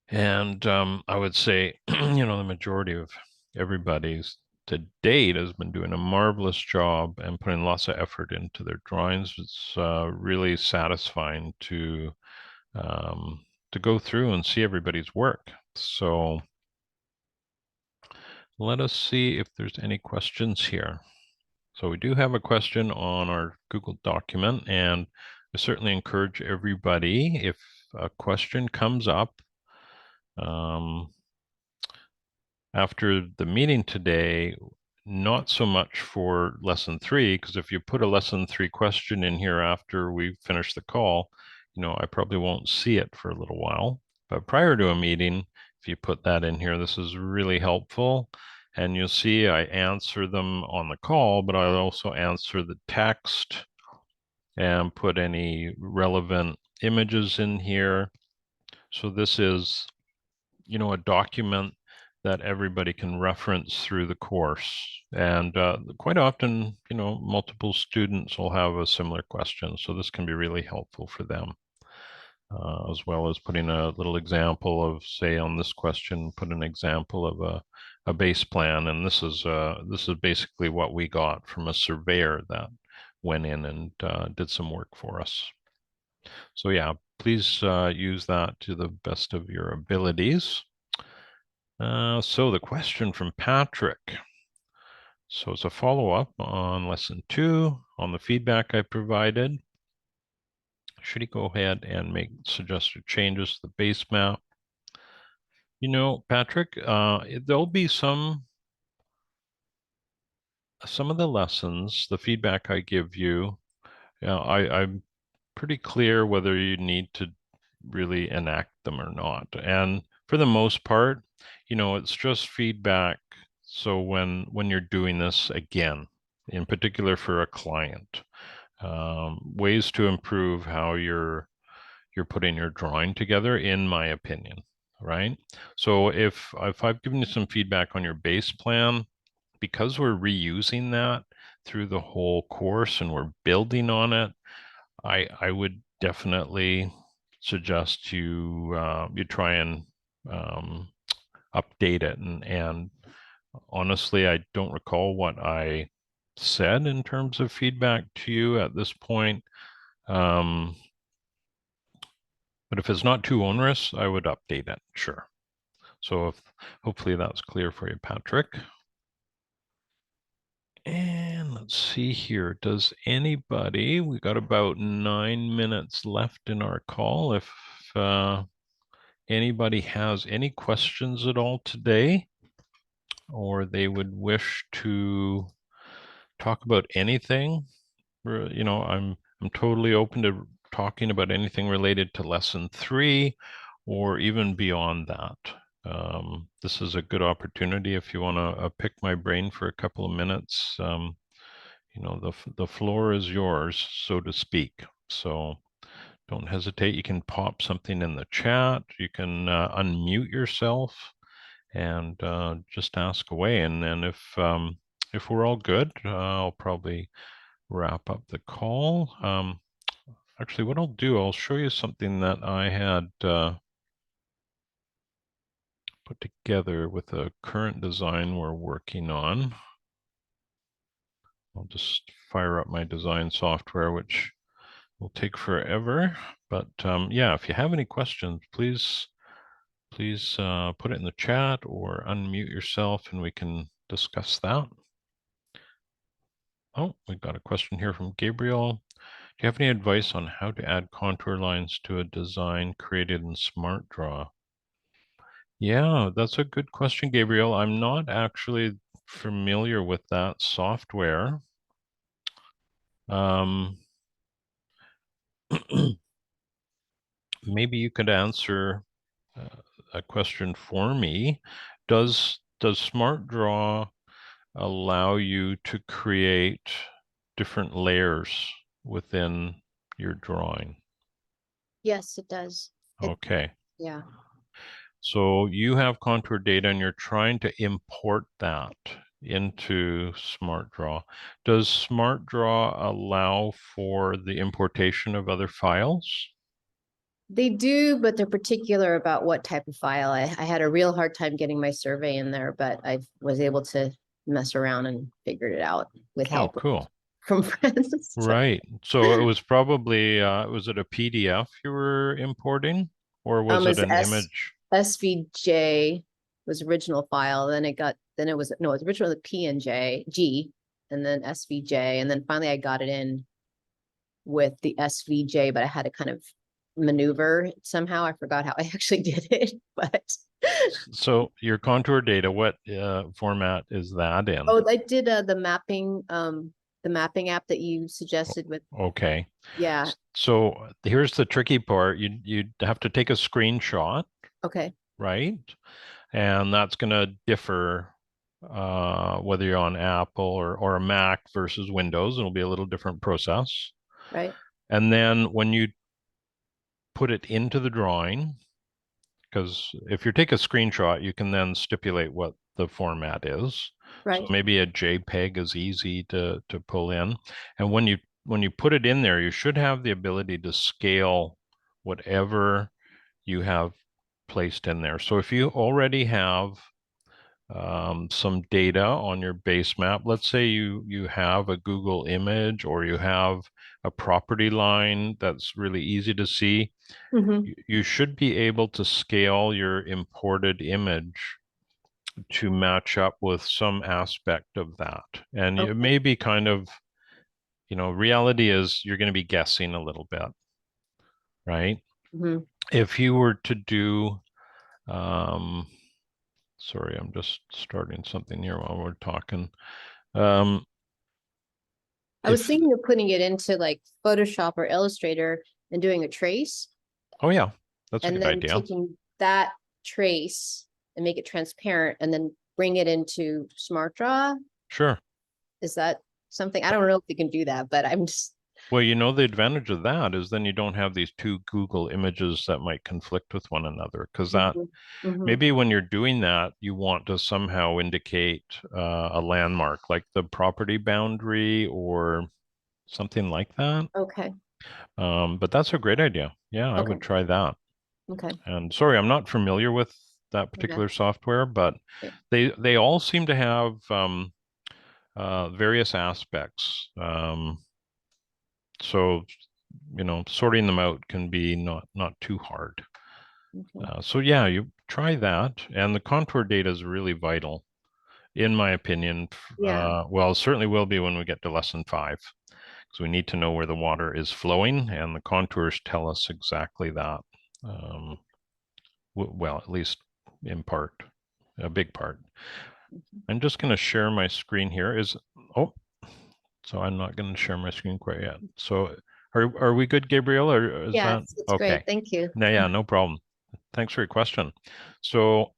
And I would say, the majority of everybody's to date has been doing a marvelous job and putting lots of effort into their drawings. It's really satisfying to go through and see everybody's work. So let us see if there's any questions here. So we do have a question on our Google document, and I certainly encourage everybody, if a question comes up, after the meeting today, not so much for lesson 3, because if you put a lesson 3 question in here after we finish the call, I probably won't see it for a little while. But prior to a meeting, if you put that in here, this is really helpful. And you'll see I answer them on the call, but I also answer the text and put any relevant images in here. So this is, a document that everybody can reference through the course. And quite often, multiple students will have a similar question. So this can be really helpful for them, as well as putting a little example of, say, on this question, put an example of a base plan. And this is basically what we got from a surveyor that went in and did some work for us. So yeah, please use that to the best of your abilities. So the question from Patrick. So it's a follow-up on lesson 2 on the feedback I provided. Should he go ahead and make suggested changes to the base map? Patrick, there'll be some of the lessons, the feedback I give you, I'm pretty clear whether you need to really enact them or not. And for the most part, it's just feedback. So when you're doing this again, in particular for a client, ways to improve how you're putting your drawing together, in my opinion, right? So if I've given you some feedback on your base plan, because we're reusing that through the whole course and we're building on it, I would definitely suggest you try and update it. And honestly, I don't recall what I said in terms of feedback to you at this point. But if it's not too onerous, I would update it, sure. So hopefully that's clear for you, Patrick. And let's let's see here. Does anybody, we got about 9 minutes left in our call. If anybody has any questions at all today, or they would wish to talk about anything, I'm totally open to talking about anything related to lesson 3 or even beyond that. This is a good opportunity if you want to pick my brain for a couple of minutes. The floor is yours, so to speak. So don't hesitate. You can pop something in the chat. You can unmute yourself and just ask away. And then if we're all good, I'll probably wrap up the call. Actually, what I'll do, I'll show you something that I had put together with a current design we're working on. I'll just fire up my design software, which will take forever. But yeah, if you have any questions, please put it in the chat or unmute yourself and we can discuss that. Oh, we've got a question here from Gabriel. Do you have any advice on how to add contour lines to a design created in SmartDraw? Yeah, that's a good question, Gabriel. I'm not actually familiar with that software. Maybe you could answer a question for me. Does SmartDraw allow you to create different layers within your drawing? Yes, it does. Okay. Yeah. So you have contour data and you're trying to import that into SmartDraw. Does SmartDraw allow for the importation of other files? They do, but they're particular about what type of file. I had a real hard time getting my survey in there, but I was able to mess around and figured it out with Oh, help cool. from friends. Right. So it was probably, was it a PDF you were importing or was it It's an image? SVJ was original file. Then it was originally the PNG, and then SVJ. And then finally I got it in with the SVJ, but I had to kind of maneuver it somehow. I forgot how I actually did it, but So your contour data, what format is that in? oh, I did the mapping app that you suggested with, Okay. yeah. So here's the tricky part. You'd have to take a screenshot, Okay. right? And that's going to differ whether you're on Apple or a Mac versus Windows. It'll be a little different process. Right. And then when you put it into the drawing, because if you take a screenshot, you can then stipulate what the format is. So Right. maybe a JPEG is easy to pull in. And when you put it in there, you should have the ability to scale whatever you have placed in there. So if you already have some data on your base map, let's say you have a Google image or you have a property line that's really easy to see, Mhm. you should be able to scale your imported image to match up with some aspect of that. And it Okay. may be kind of, reality is you're going to be guessing a little bit, right? Mhm. If you were to do, sorry, I'm just starting something here while we're talking. I was If, thinking of putting it into like Photoshop or Illustrator and doing a trace, oh yeah, that's a and good then idea. taking that trace and make it transparent and then bring it into SmartDraw. Sure. Is that something? I don't know if you can do that, but I'm just. Well, the advantage of that is then you don't have these two Google images that might conflict with one another, because that Mhm. Mhm. maybe when you're doing that, you want to somehow indicate a landmark like the property boundary or something like that. Okay. But that's a great idea. Yeah, I Okay. would try that. Okay. And sorry, I'm not familiar with that Okay. particular software, but Okay. they all seem to have various aspects. So sorting them out can be not too hard. Okay. So yeah, you try that, and the contour data is really vital. in my opinion. Yeah. Well, it certainly will be when we get to lesson 5, because we need to know where the water is flowing, and the contours tell us exactly that. Well, at least in part, a big part. I'm just going to share my screen here. So I'm not going to share my screen quite yet. So are we good, Gabriel, or is Yeah, that it's okay? great. Thank you. Yeah, no problem. Thanks for your question. So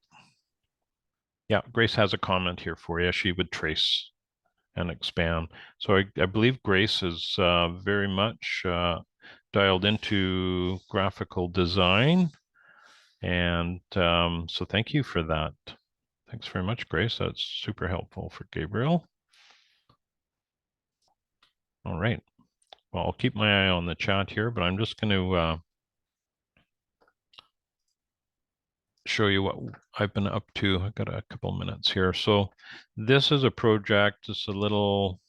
yeah, Grace has a comment here for you. She would trace and expand. So I believe Grace is very much dialed into graphical design. And so thank you for that. Thanks very much, Grace. That's super helpful for Gabriel. All right. Well, I'll keep my eye on the chat here, but I'm just going to show you what I've been up to. I've got a couple minutes here. So this is a project, it's a little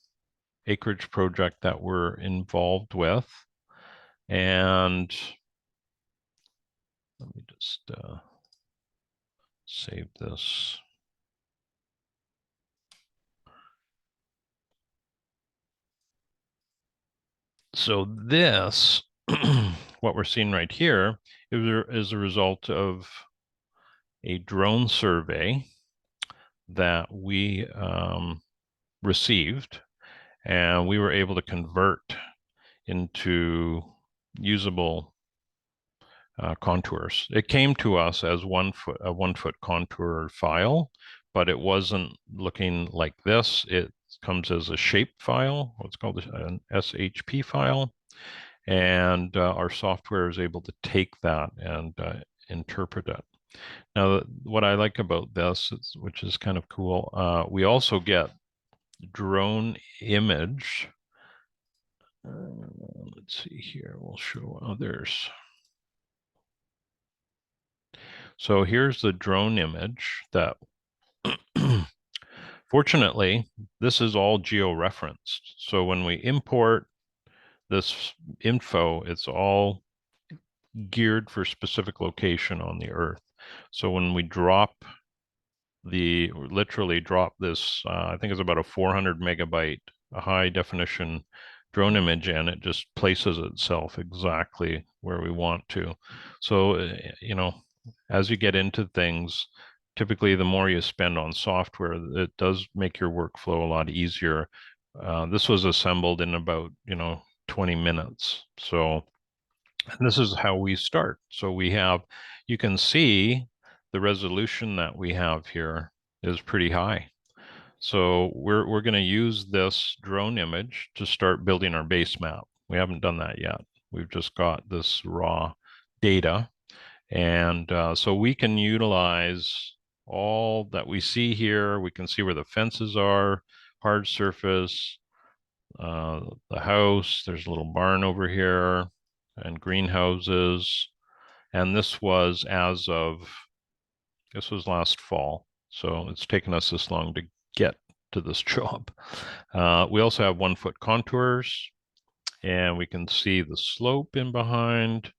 acreage project that we're involved with. And let me just save this. So this, what we're seeing right here, is a result of a drone survey that we received, and we were able to convert into usable contours. It came to us as a 1 foot contour file, but it wasn't looking like this. It comes as a shape file, what's called an SHP file, and our software is able to take that and interpret it. Now, what I like about this, which is kind of cool, we also get drone image. Let's see here, we'll show others. So here's the drone image that, fortunately, this is all geo-referenced. So when we import this info, it's all geared for specific location on the Earth. So when we literally drop this, I think it's about a 400 megabyte high definition drone image, and it just places itself exactly where we want to. So, you know, as you get into things, typically the more you spend on software, it does make your workflow a lot easier. This was assembled in about, 20 minutes. So this is how we start. So you can see the resolution that we have here is pretty high. So we're going to use this drone image to start building our base map. We haven't done that yet. We've just got this raw data. And so we can utilize all that we see here. We can see where the fences are, hard surface, the house, there's a little barn over here, and greenhouses. And this was last fall. So it's taken us this long to get to this job. We also have 1 foot contours, and we can see the slope in behind.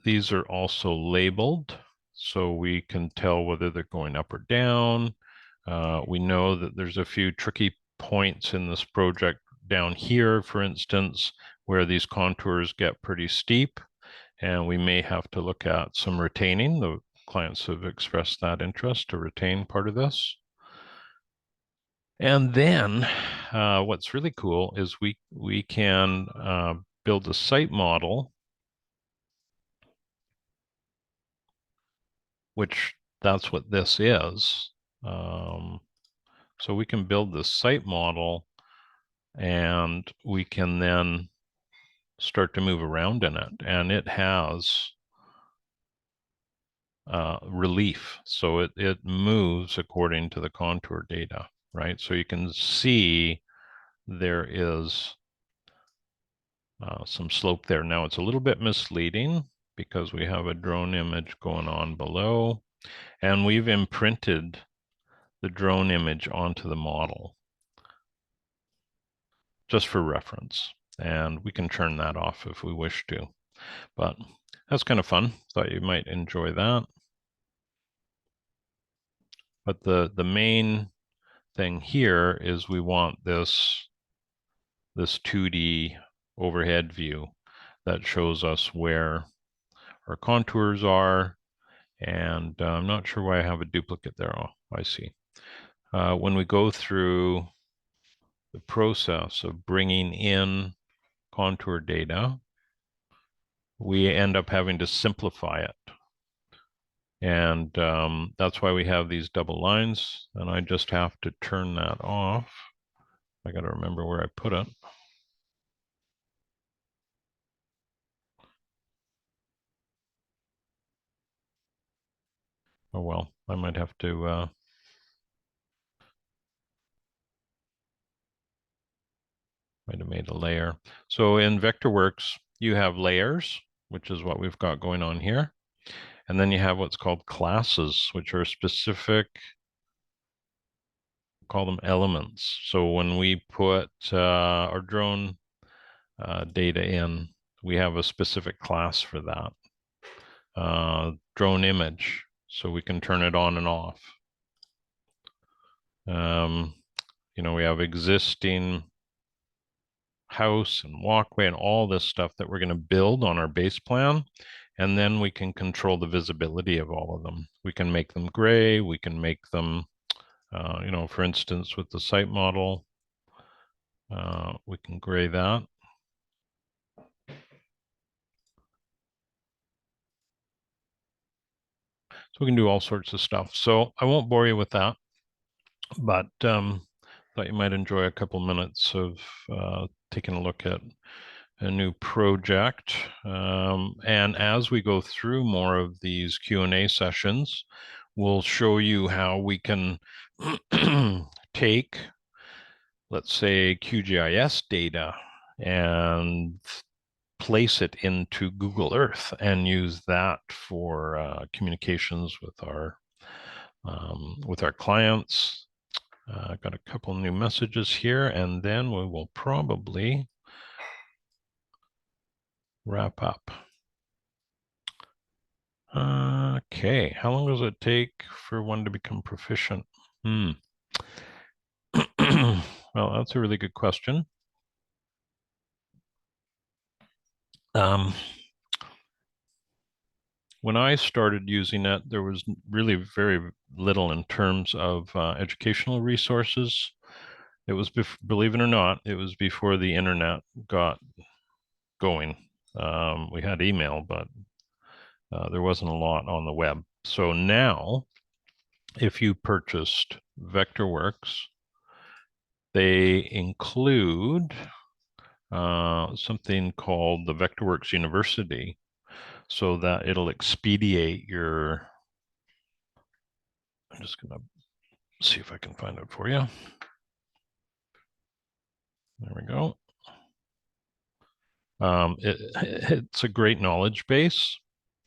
These are also labeled, so we can tell whether they're going up or down. We know that there's a few tricky points in this project down here, for instance, where these contours get pretty steep, and we may have to look at some retaining. The clients have expressed that interest to retain part of this. And then what's really cool is we can build a site model, which that's what this is. So we can build this site model, and we can then start to move around in it. And it has relief. So it moves according to the contour data, right? So you can see there is some slope there. Now it's a little bit misleading because we have a drone image going on below, and we've imprinted the drone image onto the model just for reference. And we can turn that off if we wish to, but that's kind of fun. Thought you might enjoy that. But the main thing here is we want this 2D overhead view that shows us where our contours are. And I'm not sure why I have a duplicate there. Oh, I see. When we go through the process of bringing in contour data, we end up having to simplify it. And that's why we have these double lines. And I just have to turn that off. I got to remember where I put it. Oh, well, I might have to might have made a layer. So in Vectorworks, you have layers, which is what we've got going on here. And then you have what's called classes, which are specific, call them elements. So when we put our drone data in, we have a specific class for that. Drone image, so we can turn it on and off. You know, we have existing house and walkway and all this stuff that we're going to build on our base plan. And then we can control the visibility of all of them. We can make them gray. We can make them, you know, for instance, with the site model, we can gray that. So we can do all sorts of stuff. So I won't bore you with that, but thought you might enjoy a couple minutes of taking a look at a new project. And as we go through more of these Q&A sessions, we'll show you how we can take, let's say, QGIS data and place it into Google Earth and use that for communications with our clients. I've got a couple new messages here, and then we will probably wrap up. Okay, how long does it take for one to become proficient? Well, that's a really good question. When I started using it, there was really very little in terms of educational resources. It was, believe it or not, it was before the internet got going. We had email, but there wasn't a lot on the web. So now, if you purchased Vectorworks, they include something called the Vectorworks University, so that it'll expedite your, I'm just gonna see if I can find it for you. There we go. It's a great knowledge base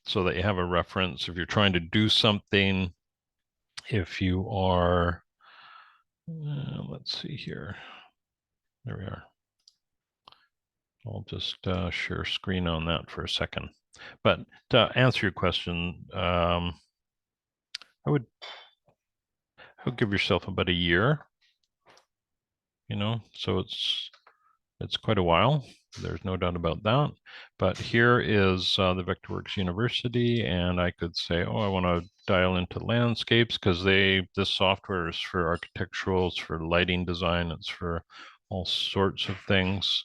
so that you have a reference if you're trying to do something, if you are, let's see here. There we are. I'll just share screen on that for a second. But to answer your question, I would give yourself about a year, you know, so it's quite a while. There's no doubt about that. But here is the Vectorworks University, and I could say, oh, I want to dial into landscapes because this software is for architectural, it's for lighting design, it's for all sorts of things.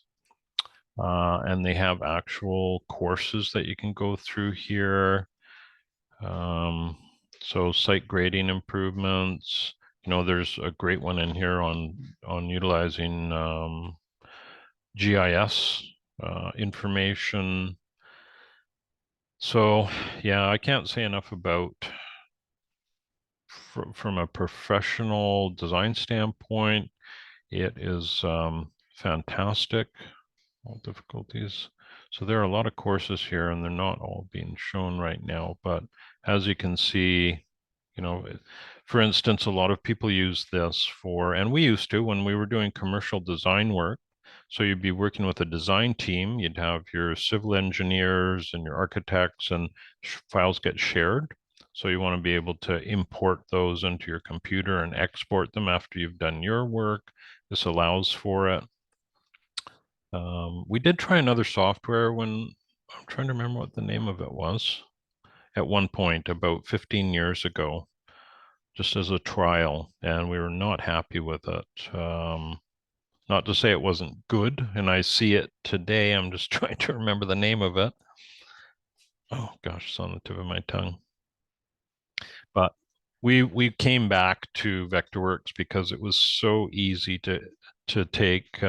And they have actual courses that you can go through here. So site grading improvements, you know, there's a great one in here on utilizing GIS information. So yeah, I can't say enough about from a professional design standpoint, it is fantastic. All difficulties. So there are a lot of courses here, and they're not all being shown right now, but as you can see, you know, for instance, a lot of people use this for, and we used to when we were doing commercial design work. So you'd be working with a design team, you'd have your civil engineers and your architects, and files get shared. So you want to be able to import those into your computer and export them after you've done your work. This allows for it. We did try another software when, I'm trying to remember what the name of it was, at one point about 15 years ago, just as a trial, and we were not happy with it. Not to say it wasn't good, and I see it today. I'm just trying to remember the name of it. Oh gosh, it's on the tip of my tongue. But we came back to Vectorworks because it was so easy to take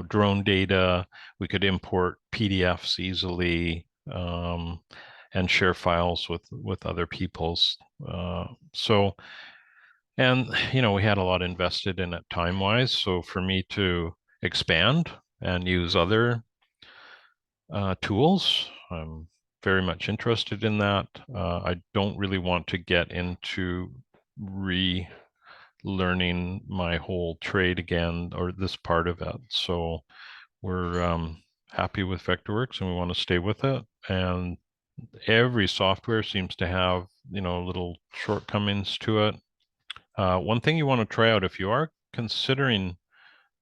drone data. We could import PDFs easily, and share files with other people's. And we had a lot invested in it time-wise. So for me to expand and use other tools, I'm very much interested in that. I don't really want to get into relearning my whole trade again, or this part of it. So we're happy with Vectorworks and we want to stay with it. And every software seems to have, little shortcomings to it. One thing you want to try out if you are considering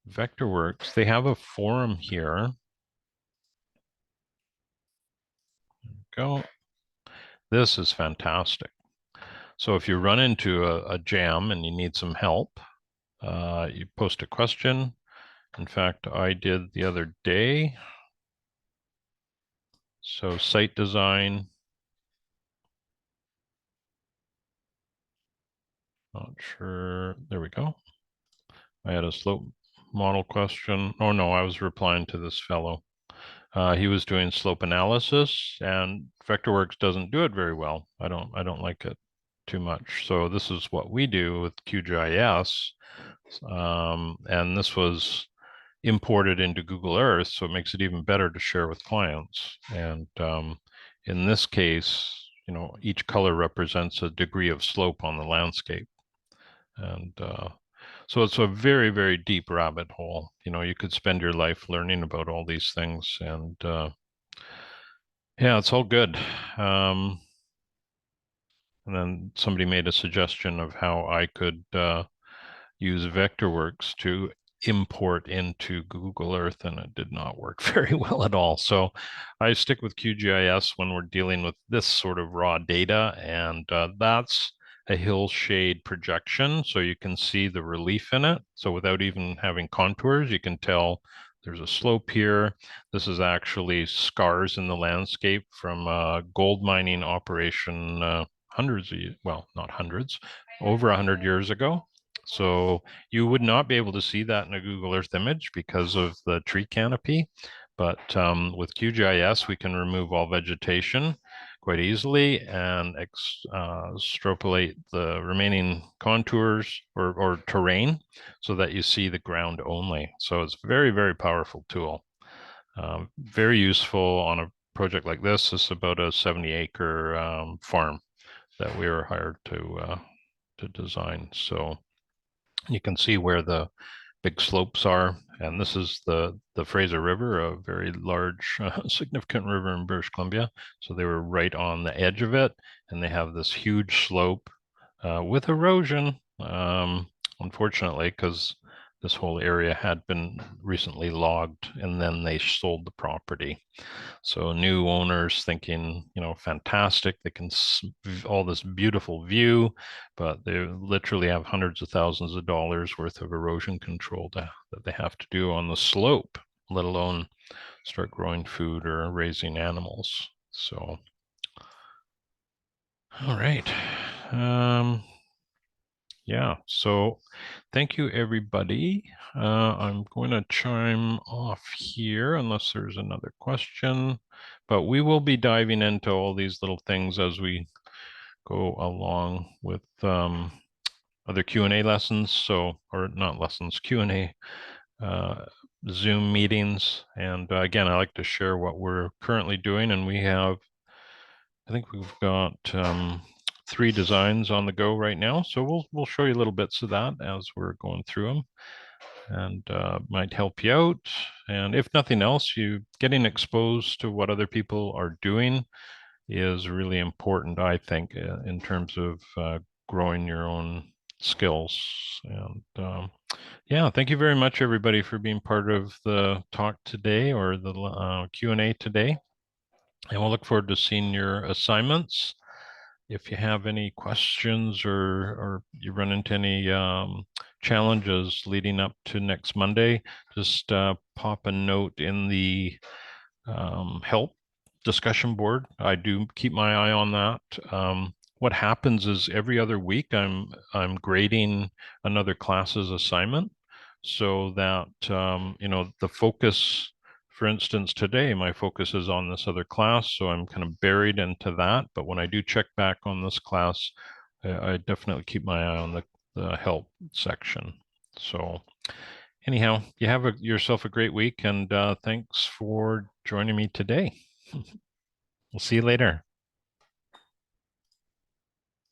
Vectorworks, they have a forum here. Go. This is fantastic. So if you run into a jam and you need some help, you post a question. In fact, I did the other day. So site design. Not sure. There we go. I had a slope model question. Oh no, I was replying to this fellow. He was doing slope analysis, and Vectorworks doesn't do it very well. I don't like it too much. So this is what we do with QGIS, and this was imported into Google Earth, so it makes it even better to share with clients. And in this case, each color represents a degree of slope on the landscape, and so it's a very, very deep rabbit hole. You could spend your life learning about all these things, and yeah, it's all good. And then somebody made a suggestion of how I could use Vectorworks to import into Google Earth, and it did not work very well at all. So I stick with QGIS when we're dealing with this sort of raw data, and that's a hillshade projection, so you can see the relief in it. So without even having contours, you can tell there's a slope here. This is actually scars in the landscape from a gold mining operation well, not hundreds, over 100 years ago. So you would not be able to see that in a Google Earth image because of the tree canopy. But with QGIS, we can remove all vegetation quite easily and extrapolate the remaining contours or terrain so that you see the ground only. So it's a very, very powerful tool. Very useful on a project like this. This is about a 70-acre farm that we were hired to design. So you can see where the big slopes are, and this is the Fraser River, a very large, significant river in British Columbia. So they were right on the edge of it, and they have this huge slope with erosion, unfortunately, because this whole area had been recently logged, and then they sold the property. So new owners thinking, fantastic, they can all this beautiful view, but they literally have hundreds of thousands of dollars worth of erosion control that they have to do on the slope, let alone start growing food or raising animals. So, all right. Yeah, so thank you, everybody. I'm going to chime off here unless there's another question, but we will be diving into all these little things as we go along with other Q&A lessons, or not lessons, Q&A Zoom meetings. And again, I like to share what we're currently doing, and I think we've got 3 designs on the go right now. So we'll show you little bits of that as we're going through them, and might help you out. And if nothing else, you getting exposed to what other people are doing is really important, I think, in terms of growing your own skills. And yeah, thank you very much, everybody, for being part of the talk today, or the Q&A today. And we'll look forward to seeing your assignments. If you have any questions, or you run into any challenges leading up to next Monday, just pop a note in the help discussion board. I do keep my eye on that. What happens is every other week I'm grading another class's assignment, so that the focus, for instance, today my focus is on this other class, so I'm kind of buried into that. But when I do check back on this class, I definitely keep my eye on the help section. So anyhow, you have yourself a great week, and thanks for joining me today. We'll see you later.